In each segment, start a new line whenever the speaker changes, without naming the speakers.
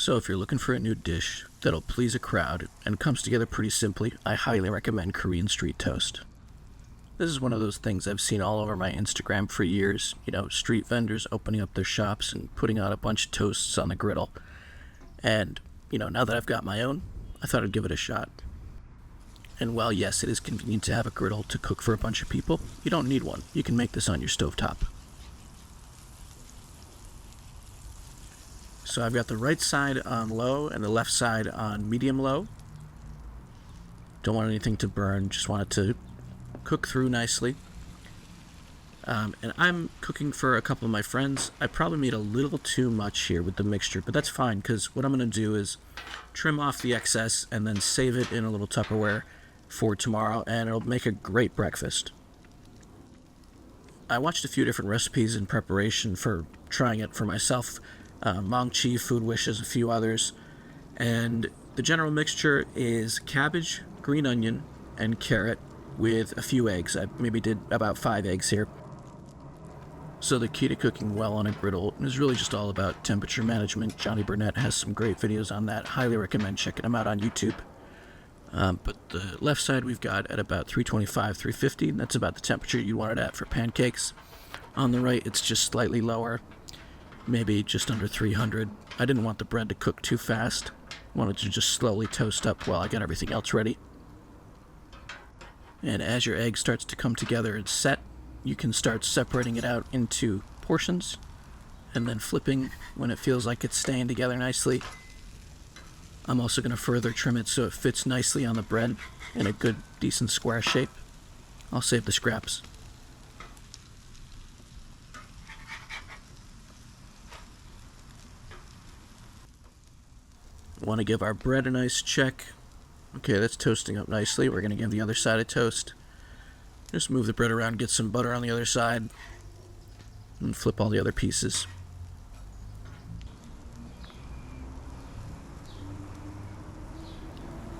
So if you're looking for a new dish that'll please a crowd and comes together pretty simply, I highly recommend Korean street toast. This is one of those things I've seen all over my Instagram for years, street vendors opening up their shops and putting out a bunch of toasts on the griddle. And, now that I've got my own, I thought I'd give it a shot. And while yes, it is convenient to have a griddle to cook for a bunch of people, you don't need one. You can make this on your stovetop. So I've got the right side on low and the left side on medium-low. Don't want anything to burn, just want it to cook through nicely. And I'm cooking for a couple of my friends. I probably made a little too much here with the mixture, but that's fine because what I'm going to do is trim off the excess and then save it in a little Tupperware for tomorrow, and it'll make a great breakfast. I watched a few different recipes in preparation for trying it for myself. Maangchi, Foodwishes, a few others. And the general mixture is cabbage, green onion, and carrot with a few eggs. I maybe did about 5 eggs here. So the key to cooking well on a griddle is really just all about temperature management. Johnny Burnett has some great videos on that. Highly recommend checking them out on YouTube. But the left side we've got at about 325, 350. That's about the temperature you want it at for pancakes. On the right, it's just slightly lower. Maybe just under 300. I didn't want the bread to cook too fast. Wanted to just slowly toast up while I got everything else ready. And as your egg starts to come together and set, you can start separating it out into portions and then flipping when it feels like it's staying together nicely. I'm also going to further trim it so it fits nicely on the bread in a good, decent square shape. I'll save the scraps. Want to give our bread a nice check. Okay, that's toasting up nicely. We're going to give the other side a toast. Just move the bread around, get some butter on the other side, and flip all the other pieces.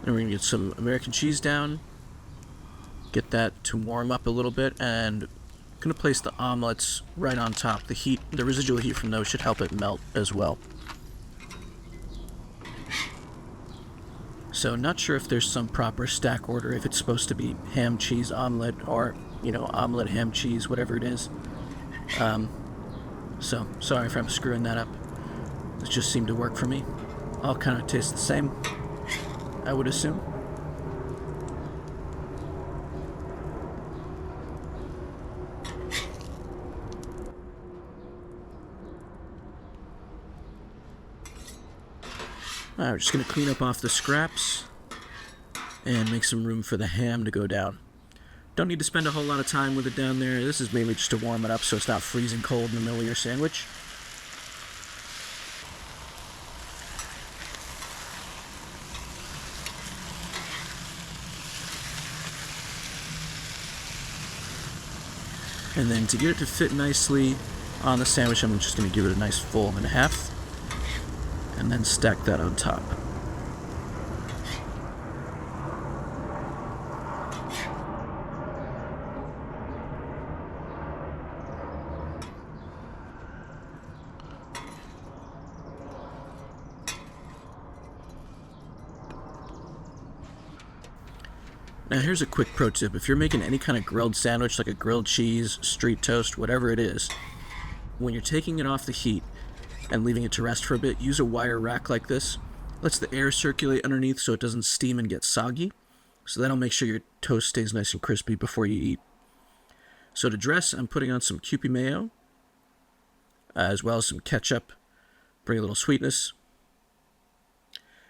And we're going to get some American cheese down. Get that to warm up a little bit, and I'm going to place the omelets right on top. The residual heat from those should help it melt as well. So not sure if there's some proper stack order, if it's supposed to be ham, cheese, omelet, or, omelet, ham, cheese, whatever it is. So sorry if I'm screwing that up. This just seemed to work for me. All kind of taste the same, I would assume. Alright, we're just going to clean up off the scraps and make some room for the ham to go down. Don't need to spend a whole lot of time with it down there. This is mainly just to warm it up so it's not freezing cold in the middle of your sandwich. And then to get it to fit nicely on the sandwich, I'm just going to give it a nice fold and a half. And then stack that on top. Now here's a quick pro tip. If you're making any kind of grilled sandwich, like a grilled cheese, street toast, whatever it is, when you're taking it off the heat and leaving it to rest for a bit, use a wire rack like this. Lets the air circulate underneath so it doesn't steam and get soggy. So that'll make sure your toast stays nice and crispy before you eat. So to dress, I'm putting on some Kewpie mayo, as well as some ketchup. Bring a little sweetness.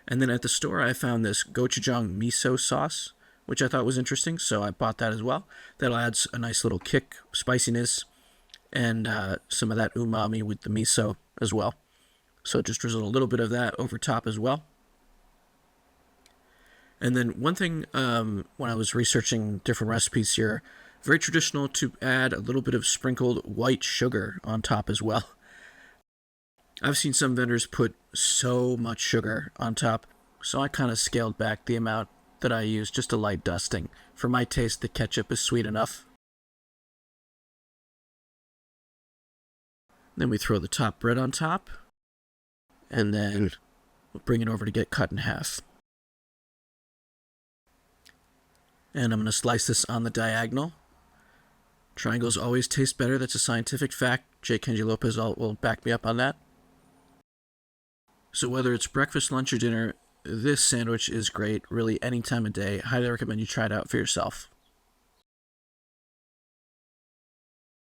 And then at the store, I found this gochujang miso sauce, which I thought was interesting, so I bought that as well. That'll add a nice little kick, spiciness, and some of that umami with the miso as well. So just drizzle a little bit of that over top as well. And then one thing, when I was researching different recipes here, very traditional to add a little bit of sprinkled white sugar on top as well. I've seen some vendors put so much sugar on top, so I kind of scaled back the amount that I use, just a light dusting. For my taste, the ketchup is sweet enough. Then we throw the top bread on top, and then We'll bring it over to get cut in half. And I'm going to slice this on the diagonal. Triangles always taste better. That's a scientific fact. J. Kenji Lopez will back me up on that. So whether it's breakfast, lunch, or dinner, this sandwich is great, really any time of day. Highly recommend you try it out for yourself.